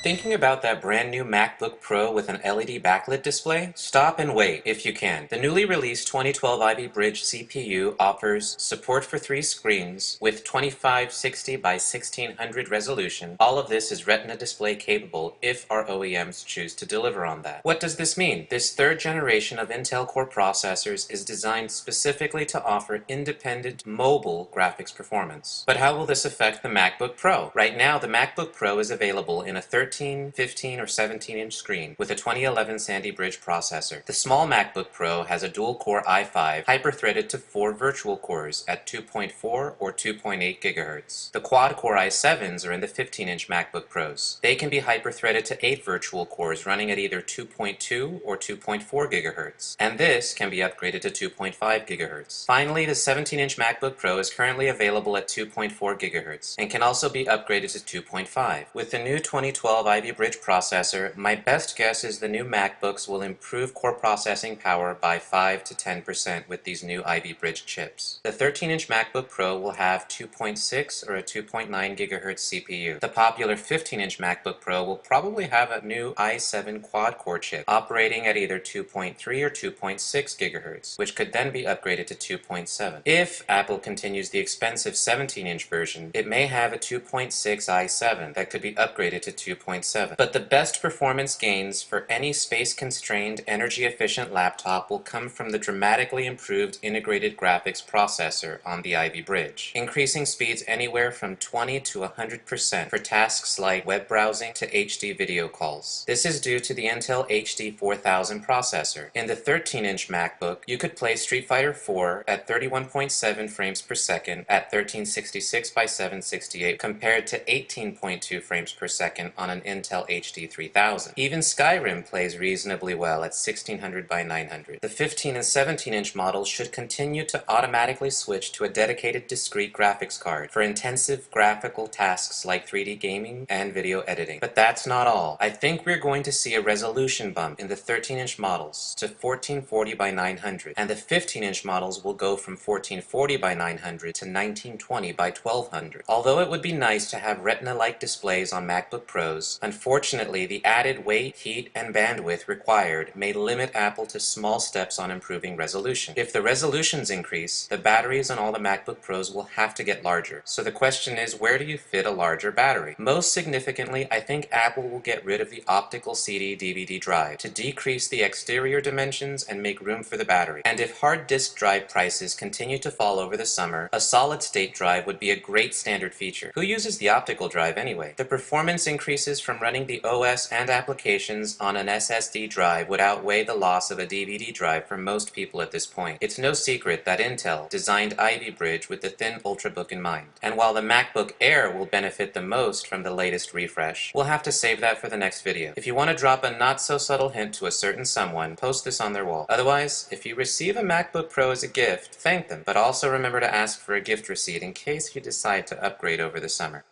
Thinking about that brand new MacBook Pro with an LED backlit display? Stop and wait if you can. The newly released 2012 Ivy Bridge CPU offers support for 3 screens with 2560 by 1600 resolution. All of this is Retina display capable if our OEMs choose to deliver on that. What does this mean? This third generation of Intel Core processors is designed specifically to offer independent mobile graphics performance. But how will this affect the MacBook Pro? Right now, the MacBook Pro is available in a 13, 15, or 17-inch screen with a 2011 Sandy Bridge processor. The small MacBook Pro has a dual-core i5 hyper-threaded to 4 virtual cores at 2.4 or 2.8 GHz. The quad-core i7s are in the 15-inch MacBook Pros. They can be hyper-threaded to 8 virtual cores running at either 2.2 or 2.4 GHz, and this can be upgraded to 2.5 GHz. Finally, the 17-inch MacBook Pro is currently available at 2.4 GHz and can also be upgraded to 2.5. With the new 2012 Ivy Bridge processor, my best guess is the new MacBooks will improve core processing power by 5 to 10% with these new Ivy Bridge chips. The 13-inch MacBook Pro will have 2.6 or a 2.9 GHz CPU. The popular 15-inch MacBook Pro will probably have a new i7 quad-core chip operating at either 2.3 or 2.6 GHz, which could then be upgraded to 2.7. If Apple continues the expensive 17-inch version, it may have a 2.6 i7 that could be upgraded to 2.7. But the best performance gains for any space-constrained, energy-efficient laptop will come from the dramatically improved integrated graphics processor on the Ivy Bridge, increasing speeds anywhere from 20 to 100% for tasks like web browsing to HD video calls. This is due to the Intel HD 4000 processor. In the 13-inch MacBook, you could play Street Fighter IV at 31.7 frames per second at 1366 by 768 compared to 18.2 frames per second on an Intel HD 3000. Even Skyrim plays reasonably well at 1600 by 900. The 15 and 17-inch models should continue to automatically switch to a dedicated discrete graphics card for intensive graphical tasks like 3D gaming and video editing. But that's not all. I think we're going to see a resolution bump in the 13-inch models to 1440 by 900, and the 15-inch models will go from 1440 by 900 to 1920 by 1200. Although it would be nice to have Retina-like displays on MacBook Pros, unfortunately the added weight, heat, and bandwidth required may limit Apple to small steps on improving resolution. If the resolutions increase, the batteries on all the MacBook Pros will have to get larger. So the question is, where do you fit a larger battery? Most significantly, I think Apple will get rid of the optical CD/DVD drive to decrease the exterior dimensions and make room for the battery. And if hard disk drive prices continue to fall over the summer, a solid-state drive would be a great standard feature. Who uses the optical drive anyway? The performance increases from running the OS and applications on an SSD drive would outweigh the loss of a DVD drive for most people at this point. It's no secret that Intel designed Ivy Bridge with the thin Ultrabook in mind. And while the MacBook Air will benefit the most from the latest refresh, we'll have to save that for the next video. If you want to drop a not-so-subtle hint to a certain someone, post this on their wall. Otherwise, if you receive a MacBook Pro as a gift, thank them, but also remember to ask for a gift receipt in case you decide to upgrade over the summer.